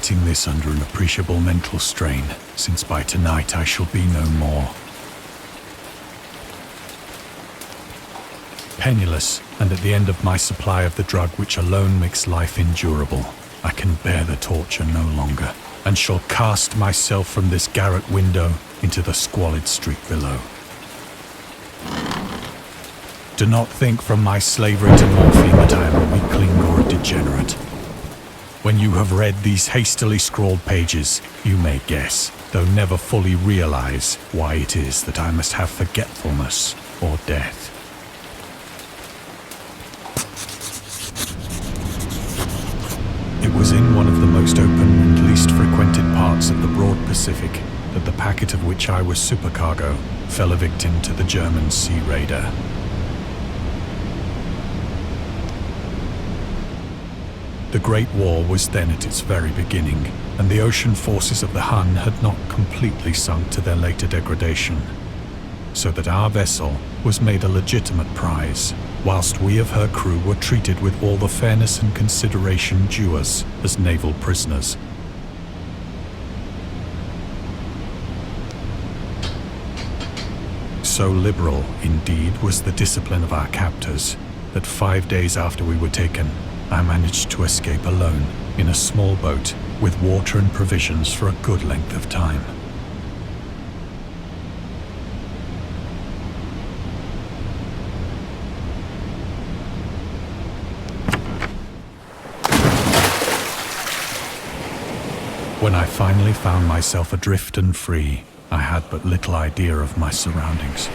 writing this under an appreciable mental strain, since by tonight I shall be no more. Penniless, and at the end of my supply of the drug which alone makes life endurable, I can bear the torture no longer, and shall cast myself from this garret window into the squalid street below. Do not think from my slavery to morphine that I am a weakling or a degenerate. When you have read these hastily scrawled pages, you may guess, though never fully realize, why it is that I must have forgetfulness or death. It was in one of the most open and least frequented parts of the broad Pacific that the packet of which I was supercargo fell a victim to the German sea raider. The Great War was then at its very beginning, and the ocean forces of the Hun had not completely sunk to their later degradation, so that our vessel was made a legitimate prize, whilst we of her crew were treated with all the fairness and consideration due us as naval prisoners. So liberal, indeed, was the discipline of our captors, that 5 days after we were taken, I managed to escape alone in a small boat with water and provisions for a good length of time. When I finally found myself adrift and free, I had but little idea of my surroundings.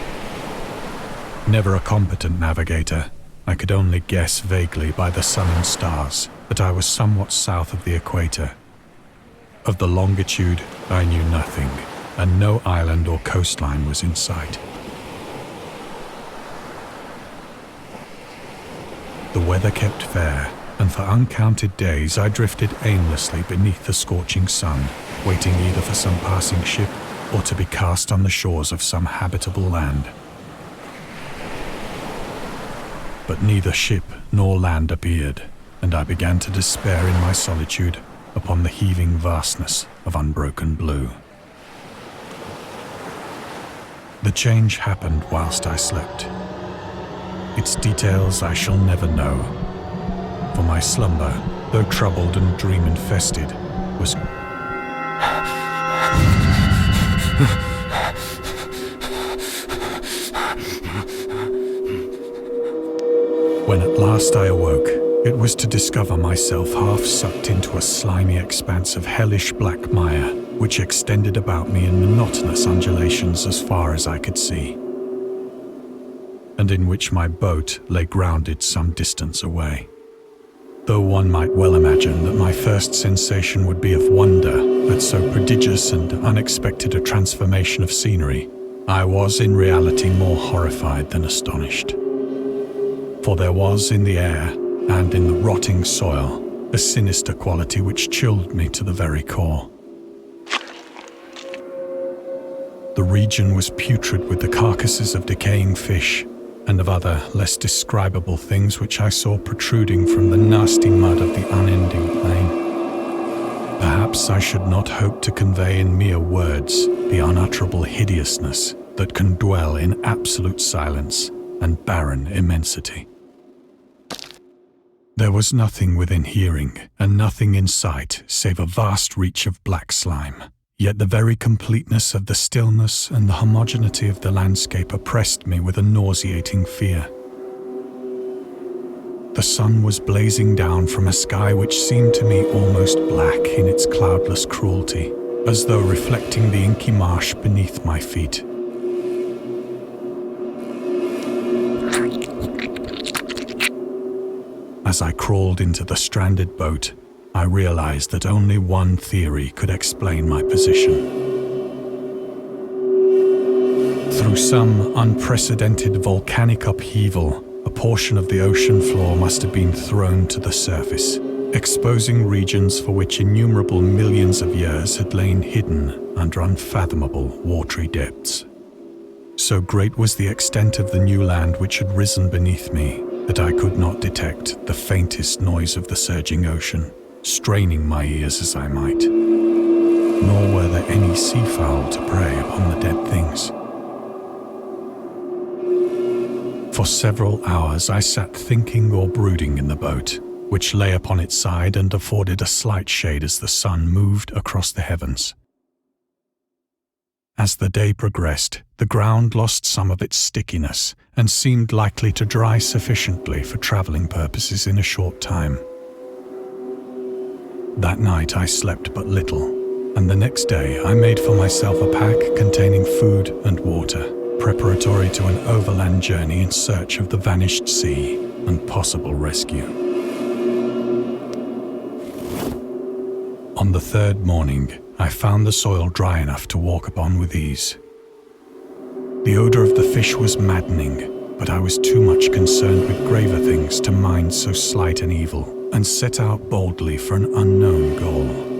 Never a competent navigator, I could only guess vaguely by the sun and stars that I was somewhat south of the equator. Of the longitude, I knew nothing, and no island or coastline was in sight. The weather kept fair, and for uncounted days I drifted aimlessly beneath the scorching sun, waiting either for some passing ship or to be cast on the shores of some habitable land. But neither ship nor land appeared, and I began to despair in my solitude upon the heaving vastness of unbroken blue. The change happened whilst I slept. Its details I shall never know, for my slumber, though troubled and dream-infested, was When at last I awoke, it was to discover myself half sucked into a slimy expanse of hellish black mire, which extended about me in monotonous undulations as far as I could see, and in which my boat lay grounded some distance away. Though one might well imagine that my first sensation would be of wonder at so prodigious and unexpected a transformation of scenery, I was in reality more horrified than astonished. For there was in the air and in the rotting soil a sinister quality which chilled me to the very core. The region was putrid with the carcasses of decaying fish and of other less describable things which I saw protruding from the nasty mud of the unending plain. Perhaps I should not hope to convey in mere words the unutterable hideousness that can dwell in absolute silence and barren immensity. There was nothing within hearing, and nothing in sight save a vast reach of black slime. Yet the very completeness of the stillness and the homogeneity of the landscape oppressed me with a nauseating fear. The sun was blazing down from a sky which seemed to me almost black in its cloudless cruelty, as though reflecting the inky marsh beneath my feet. As I crawled into the stranded boat, I realized that only one theory could explain my position. Through some unprecedented volcanic upheaval, a portion of the ocean floor must have been thrown to the surface, exposing regions for which innumerable millions of years had lain hidden under unfathomable watery depths. So great was the extent of the new land which had risen beneath me that I could not detect the faintest noise of the surging ocean, straining my ears as I might. Nor were there any seafowl to prey upon the dead things. For several hours I sat thinking or brooding in the boat, which lay upon its side and afforded a slight shade as the sun moved across the heavens. As the day progressed, the ground lost some of its stickiness and seemed likely to dry sufficiently for travelling purposes in a short time. That night I slept but little, and the next day I made for myself a pack containing food and water, preparatory to an overland journey in search of the vanished sea and possible rescue. On the third morning, I found the soil dry enough to walk upon with ease. The odour of the fish was maddening, but I was too much concerned with graver things to mind so slight an evil, and set out boldly for an unknown goal.